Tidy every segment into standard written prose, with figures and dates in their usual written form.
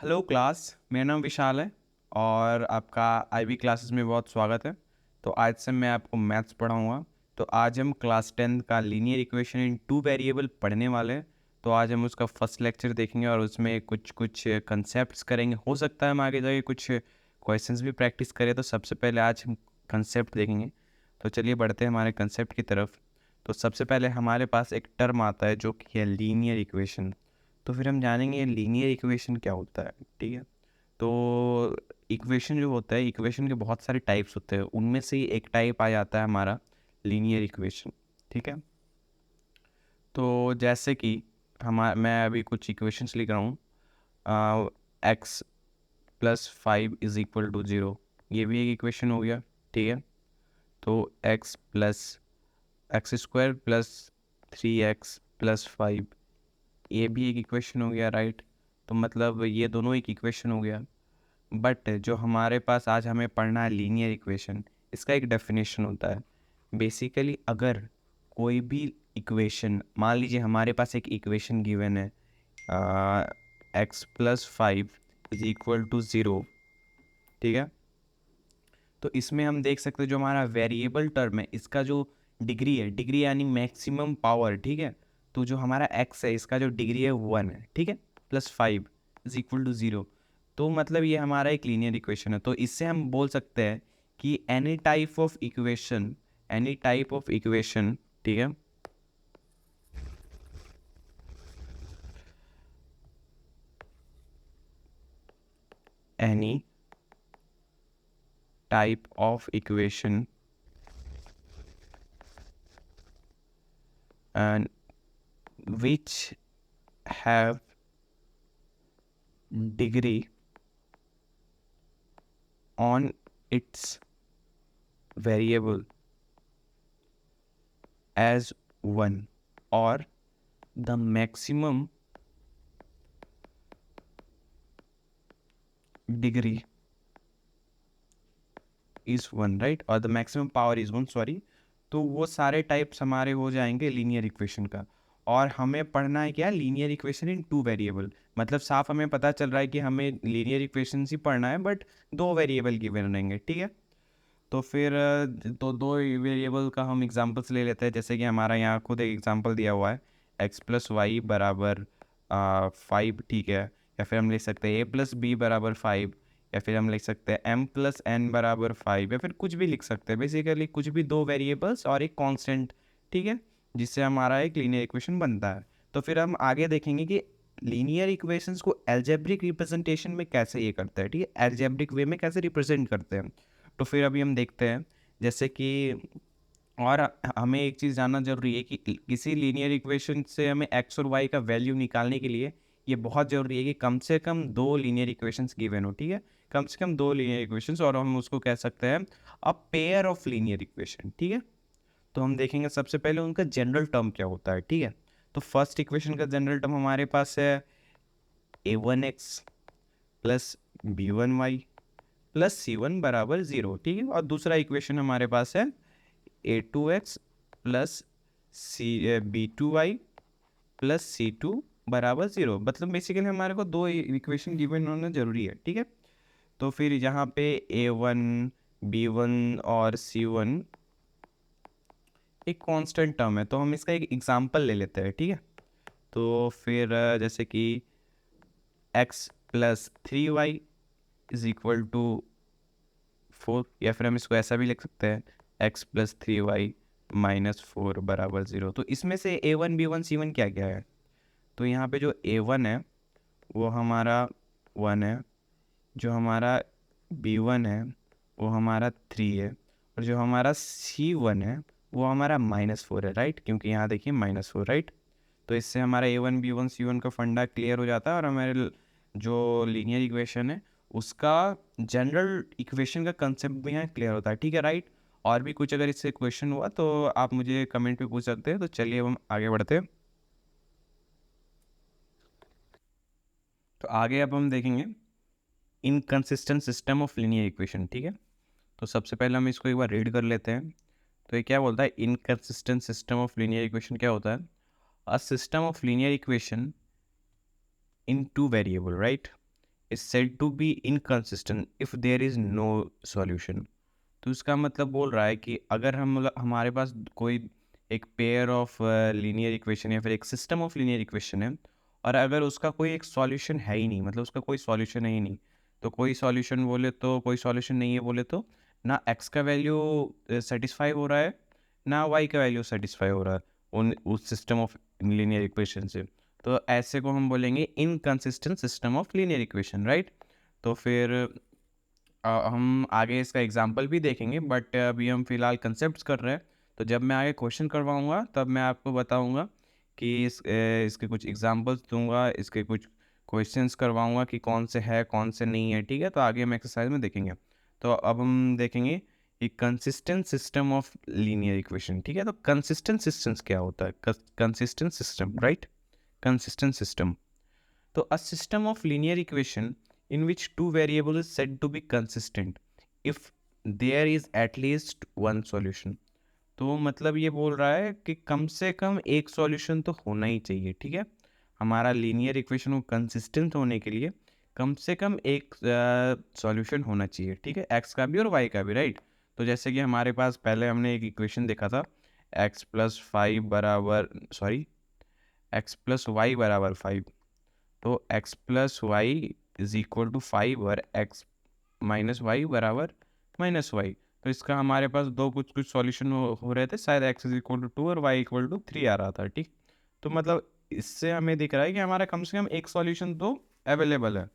Hello class. मेरा नाम विशाल है और आपका आईबी क्लासेस में बहुत स्वागत है। तो आज से मैं आपको मैथ्स पढ़ाऊँगा। तो आज हम क्लास 10 का linear equation in two variable पढ़ने वाले हैं। तो आज हम उसका फर्स्ट लेक्चर देखेंगे और उसमें कुछ कुछ कंसेप्ट्स करेंगे। हो सकता है हम आगे जाके कुछ क्वेश्चंस भी प्रैक्टिस करें। तो सबसे पहले आज हम कंसेप्ट देखेंगे। तो चलिए बढ़ते हैं हमारे कंसेप्ट की तरफ। तो सबसे पहले हमारे पास एक टर्म आता है जो कि है लीनियर इक्वेशन। तो फिर हम जानेंगे लीनियर इक्वेशन क्या होता है। ठीक है। तो इक्वेशन जो होता है, इक्वेशन के बहुत सारे टाइप्स होते हैं, उनमें से ही एक टाइप आ जाता है हमारा लीनियर इक्वेशन। ठीक है। तो जैसे कि मैं अभी कुछ इक्वेशंस लिख रहा हूँ। X plus 5 is equal to 0, ये भी एक इक्वेशन हो गया। ठीक है। तो x square plus 3x plus 5, ये भी एक इक्वेशन हो गया, राइट। तो मतलब ये दोनों एक इक्वेशन हो गया। बट जो हमारे पास आज हमें पढ़ना है लीनियर इक्वेशन, इसका एक डेफिनेशन होता है। बेसिकली अगर कोई भी इक्वेशन, मान लीजिए हमारे पास एक इक्वेशन गिवन है x plus 5 is equal to 0। ठीक है। तो इसमें हम देख सकते हैं जो हमारा वेरिएबल टर्म है, इसका जो डिग्री है, डिग्री यानी मैक्सिमम पावर। ठीक है। तो जो हमारा एक्स है, इसका जो डिग्री है 1 है। ठीक है। Plus 5 is equal to 0। तो मतलब ये हमारा एक लीनियर इक्वेशन है। तो इससे हम बोल सकते हैं कि any type of equation, any type of equation, ठीक है, any type of equation and which have degree on its variable as 1 or the maximum degree is 1, right, और the maximum power is 1, sorry. तो वो सारे types हमारे हो जाएंगे linear equation का। और हमें पढ़ना है क्या, linear equation in two variable. मतलब साफ हमें पता चल रहा है कि हमें लीनियर इक्वेशन ही पढ़ना है, बट दो वेरिएबल गिवन रहेंगे। ठीक है। तो फिर तो दो वेरिएबल का हम एग्जांपल्स ले लेते हैं। जैसे कि हमारा यहाँ खुद एक एग्जांपल दिया हुआ है, एक्स प्लस वाई बराबर 5। ठीक है। या फिर हम लिख सकते हैं ए प्लस बी बराबर 5, या फिर हम लिख सकते हैं एम प्लस एन बराबर 5, या फिर कुछ भी लिख सकते हैं। बेसिकली कुछ भी, दो वेरिएबल्स और एक कांस्टेंट। ठीक है। जिससे हमारा एक लीनियर इक्वेशन बनता है। तो फिर हम आगे देखेंगे कि लीनियर इक्वेशंस को एल्जेब्रिक रिप्रेजेंटेशन में कैसे ये करते हैं। ठीक है। एल्जेब्रिक वे में कैसे रिप्रेजेंट करते हैं। तो फिर अभी हम देखते हैं, जैसे कि, और हमें एक चीज़ जानना जरूरी है कि किसी लीनियर इक्वेशन से हमें एक्स और वाई का वैल्यू निकालने के लिए ये बहुत ज़रूरी है कि कम से कम दो लीनियर इक्वेशंस गिवन हो। ठीक है। कम से कम दो लीनियर इक्वेशंस, और हम उसको कह सकते हैं a pair of linear equation. ठीक है। तो हम देखेंगे सबसे पहले उनका जनरल टर्म क्या होता है। ठीक है। तो फर्स्ट इक्वेशन का जनरल टर्म हमारे पास है a1x plus b1y plus c1 बराबर 0। ठीक है। और दूसरा इक्वेशन हमारे पास है a2x plus b2y plus c2 बराबर 0। मतलब बेसिकली हमारे को दो इक्वेशन गिवन होना जरूरी है। ठीक है। तो फिर यहाँ पे a1, b1 और c1 एक कांस्टेंट टर्म है, तो हम इसका एक एग्जांपल ले लेते हैं। ठीक है। तो फिर जैसे कि x plus 3y is equal to 4, या फिर हम इसको ऐसा भी लिख सकते हैं x प्लस 3y माइनस 4 बराबर 0। तो इसमें से a1, b1, c1 क्या क्या है। तो यहाँ पे जो a1 है वो हमारा 1 है, जो हमारा b1 है वो हमारा 3 है, और जो हमारा c1 है वो हमारा -4 है, राइट। क्योंकि यहाँ देखिए -4, राइट। तो इससे हमारा a1, b1, c1 का फंडा क्लियर हो जाता है, और हमारे जो लीनियर इक्वेशन है उसका जनरल इक्वेशन का कंसेप्ट भी यहाँ क्लियर होता है। ठीक है, राइट। और भी कुछ अगर इससे क्वेश्चन हुआ तो आप मुझे कमेंट पे पूछ सकते हैं। तो चलिए हम आगे बढ़ते हैं। तो आगे अब हम देखेंगे inconsistent system of linear equation. ठीक है। तो सबसे पहले हम इसको एक बार रीड कर लेते हैं। तो ये क्या बोलता है, inconsistent system of linear equation क्या होता है। A system of linear equation in two variable, right, is said to be inconsistent if there is no solution. तो इसका मतलब बोल रहा है कि अगर हमारे पास कोई एक पेयर ऑफ लीनियर इक्वेशन या फिर एक सिस्टम ऑफ लीनियर इक्वेशन है, और अगर उसका कोई एक सॉल्यूशन है ही नहीं, मतलब उसका कोई सॉल्यूशन है ही नहीं, तो कोई सॉल्यूशन बोले तो कोई सॉल्यूशन नहीं है बोले तो ना एक्स का वैल्यू सेटिस्फाई हो रहा है, ना वाई का वैल्यू सेटिस्फाई हो रहा है उस सिस्टम ऑफ लीनियर इक्वेशन से। तो ऐसे को हम बोलेंगे inconsistent system of linear equation, right. तो फिर हम आगे इसका एग्जाम्पल भी देखेंगे, बट अभी हम फिलहाल कंसेप्ट कर रहे हैं। तो जब मैं आगे क्वेश्चन करवाऊँगा तब मैं आपको बताऊँगा कि इसके कुछ एग्जाम्पल्स दूंगा, इसके कुछ क्वेश्चंस करवाऊँगा कि कौन से है कौन से नहीं है, ठीक है। तो आगे हम एक्सरसाइज में देखेंगे। तो अब हम देखेंगे एक consistent system of linear equation, ठीक है। तो कंसिस्टेंट सिस्टम्स क्या होता है? Consistent system, right, consistent system. तो a system of linear equation in which two variables is said to be consistent if there is at least one solution। तो मतलब ये बोल रहा है कि कम से कम एक सॉल्यूशन तो होना ही चाहिए, ठीक है। हमारा लीनियर इक्वेशन को कंसिस्टेंट होने के लिए कम से कम एक सॉल्यूशन होना चाहिए, ठीक है, एक्स का भी और वाई का भी, राइट। तो जैसे कि हमारे पास पहले हमने एक इक्वेशन देखा था, एक्स प्लस फाइव बराबर सॉरी एक्स प्लस वाई बराबर 5। तो x plus y is equal to 5 और x माइनस वाई बराबर माइनस वाई। तो इसका हमारे पास दो कुछ कुछ सॉल्यूशन हो रहे थे, शायद x इज इक्वल टू 2 और y इक्वल टू 3 आ रहा था, ठीक। तो मतलब इससे हमें दिख रहा है कि हमारा कम से कम एक सॉल्यूशन तो अवेलेबल है।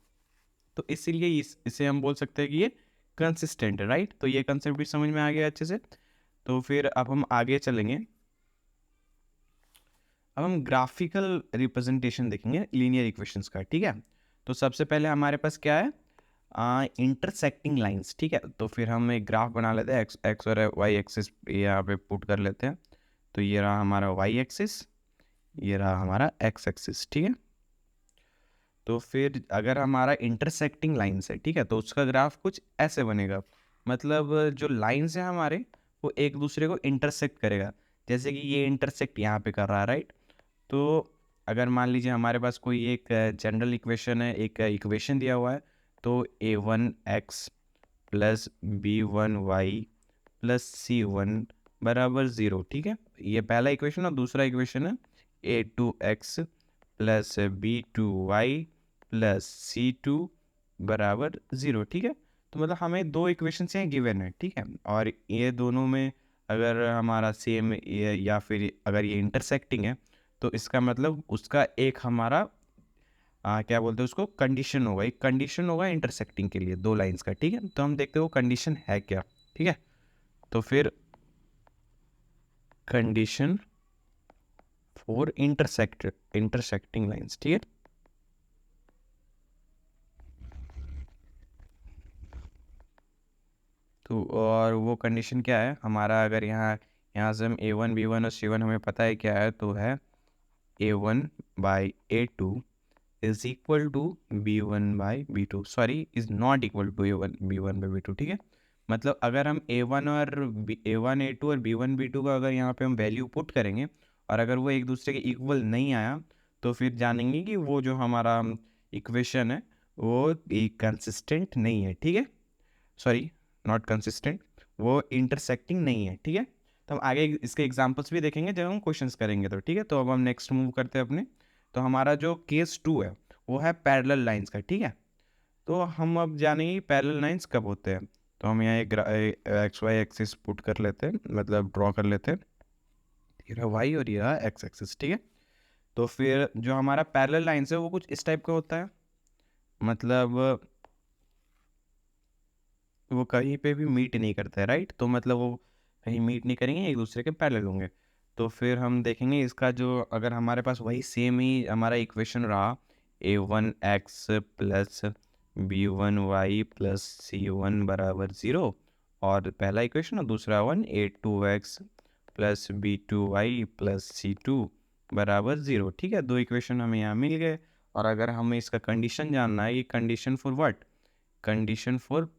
तो इसीलिए इसे हम बोल सकते हैं कि ये कंसिस्टेंट है, राइट। तो ये कंसेप्ट भी समझ में आ गया अच्छे से। तो फिर अब हम आगे चलेंगे। अब हम ग्राफिकल रिप्रेजेंटेशन देखेंगे लीनियर इक्वेशंस का, ठीक है। तो सबसे पहले हमारे पास क्या है, इंटरसेक्टिंग लाइंस, ठीक है। तो फिर हम एक ग्राफ बना लेते हैं, एक्स और वाई एक्सिस यहाँ पे पुट कर लेते हैं। तो ये रहा हमारा वाई एक्सिस, ये रहा हमारा एक्स एक्सिस, ठीक है। तो फिर अगर हमारा इंटरसेक्टिंग लाइंस है, ठीक है, तो उसका ग्राफ कुछ ऐसे बनेगा। मतलब जो लाइंस है हमारे वो एक दूसरे को इंटरसेक्ट करेगा, जैसे कि ये इंटरसेक्ट यहाँ पे कर रहा है, राइट। तो अगर मान लीजिए हमारे पास कोई एक जनरल इक्वेशन है, एक इक्वेशन दिया हुआ है, तो a1x plus b1y plus c1 बराबर 0, ठीक है। ये पहला इक्वेशन और दूसरा इक्वेशन है a2x plus b2y plus c2 बराबर 0, ठीक है। तो मतलब हमें दो इक्वेशन यहाँ गिवन है, ठीक है, और ये दोनों में अगर हमारा सेम या फिर अगर ये इंटरसेक्टिंग है, तो इसका मतलब उसका एक हमारा क्या बोलते हैं उसको, कंडीशन होगा, एक कंडीशन होगा इंटरसेक्टिंग के लिए दो लाइंस का, ठीक है। तो हम देखते हैं वो कंडीशन है क्या, ठीक है। तो फिर कंडीशन फॉर इंटरसेक्टिंग लाइंस, ठीक है। तो और वो कंडीशन क्या है हमारा, अगर यहाँ से हम a1 b1 और c1 हमें पता है क्या है, तो है a1 by a2 is equal to b1 by b2, sorry is not equal to a1 b1 by b2, ठीक है। मतलब अगर हम a1 और a1 a2 और b1 b2 का अगर यहाँ पे हम वैल्यू पुट करेंगे और अगर वो एक दूसरे के इक्वल नहीं आया, तो फिर जानेंगे कि वो जो हमारा इक्वेशन है वो कंसिस्टेंट नहीं है, ठीक है, सॉरी नॉट कंसिस्टेंट, वो इंटरसेक्टिंग नहीं है, ठीक है। तो हम आगे इसके एग्जांपल्स भी देखेंगे जब हम क्वेश्चंस करेंगे, तो ठीक है। तो अब हम नेक्स्ट मूव करते हैं अपने। तो हमारा जो केस 2 है वो है पैरेलल लाइंस का, ठीक है। तो हम अब जानेंगे पैरेलल लाइंस कब होते हैं। तो हम यहाँ एक एक्स वाई एक्सिस पुट कर लेते हैं, मतलब ड्रॉ कर लेते हैं, ये रहा वाई और ये रहा एक्स एक्सिस, ठीक है। तो फिर जो हमारा पैरेलल लाइंस है वो कुछ इस टाइप का होता है, मतलब वो कहीं पे भी मीट नहीं करता है, राइट। तो मतलब वो कहीं मीट नहीं करेंगे, एक दूसरे के पैरेलल होंगे। तो फिर हम देखेंगे इसका जो, अगर हमारे पास वही सेम ही हमारा इक्वेशन रहा, a1x plus b1y plus c1 बराबर 0, और पहला इक्वेशन और दूसरा one a2x plus b2y plus c2 बराबर 0, ठीक है। दो इक्वेशन हमें यहाँ मिल गए। और अगर हमें इसका कंडीशन जानना है, ये condition for what, condition for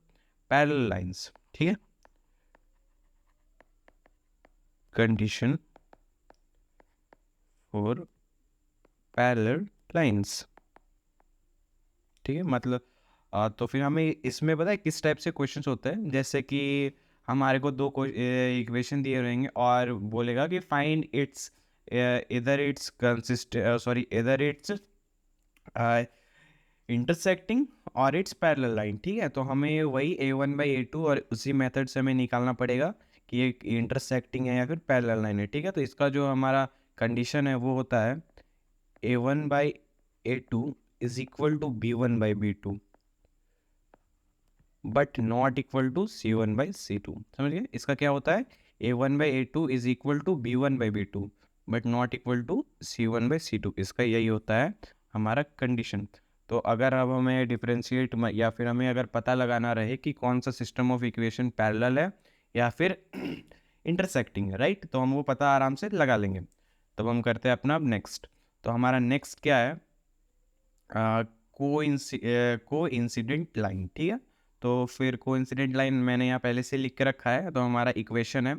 parallel lines, ठीक है, कंडीशन फॉर पैरेलल लाइंस, ठीक है। मतलब तो फिर हमें इसमें पता है किस टाइप से क्वेश्चंस होते हैं, जैसे कि हमारे को दो इक्वेशन दिए रहेंगे और बोलेगा कि फाइंड इट्स इधर इट्स कंसिस्ट सॉरी इधर इट्स इंटरसेक्टिंग और इट्स पैरेलल लाइन। ठीक है, तो हमें वही a1/a2 और उसी मेथड से हमें निकालना पड़ेगा कि ये इंटरसेक्टिंग है या फिर पैरेलल लाइन है। ठीक है, तो इसका जो हमारा कंडीशन है वो होता है a1/a2 is equal to b1/b2 but not equal to c1/c2। समझ गए, इसका क्या होता है, a1/a2 is equal to b1/b2 but not equal to c1/c2। इसका यही होता है हमारा कंडीशन। तो अगर अब हमें डिफरेंशिएट या फिर हमें अगर पता लगाना रहे कि कौन सा सिस्टम ऑफ इक्वेशन पैरेलल है या फिर इंटरसेक्टिंग है, राइट, तो हम वो पता आराम से लगा लेंगे। तब हम करते हैं अपना अब नेक्स्ट। तो हमारा नेक्स्ट क्या है, को इंसिडेंट लाइन। ठीक है, तो फिर को इंसिडेंट लाइन मैंने यहाँ पहले से लिख के रखा है। तो हमारा इक्वेशन है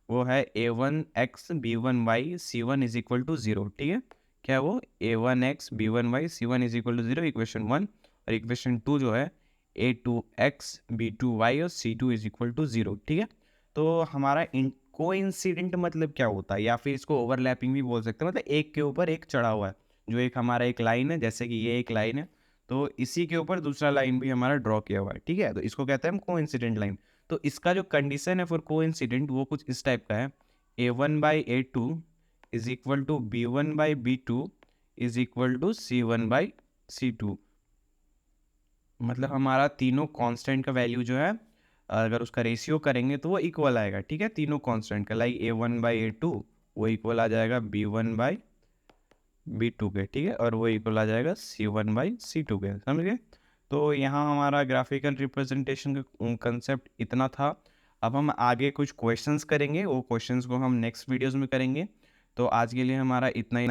वो है a1x b1y c1 is equal to 0। ठीक है, क्या है वो, a1x b1y c1 is equal to 0, equation 1। और इक्वेशन 2 जो है a2x b2y और c2 इज इक्वल टू 0। ठीक है, तो हमारा कोइंसिडेंट मतलब क्या होता है, या फिर इसको ओवरलैपिंग भी बोल सकते हैं, मतलब एक के ऊपर एक चढ़ा हुआ है। जो एक हमारा एक लाइन है, जैसे कि ये एक लाइन है, तो इसी के ऊपर दूसरा लाइन भी हमारा ड्रॉ किया हुआ है। ठीक है, तो इसको कहते हैं हम कोइंसिडेंट लाइन। तो इसका जो कंडीशन है फॉर कोइंसिडेंट वो कुछ इस टाइप का है, a1/a2 is equal to b1/b2 is equal to c1/c2। मतलब हमारा तीनों कांस्टेंट का वैल्यू जो है, अगर उसका रेशियो करेंगे तो वो इक्वल आएगा। ठीक है, तीनों कांस्टेंट का, लाइक a1/a2 वो इक्वल आ जाएगा b1/b2 के। ठीक है, और वो इक्वल आ जाएगा c1/c2 के। समझ गए, तो यहाँ हमारा ग्राफिकल रिप्रेजेंटेशन का कंसेप्ट इतना था। अब हम आगे कुछ क्वेश्चंस करेंगे, वो क्वेश्चंस को हम नेक्स्ट वीडियोस में करेंगे। तो आज के लिए हमारा इतना ही।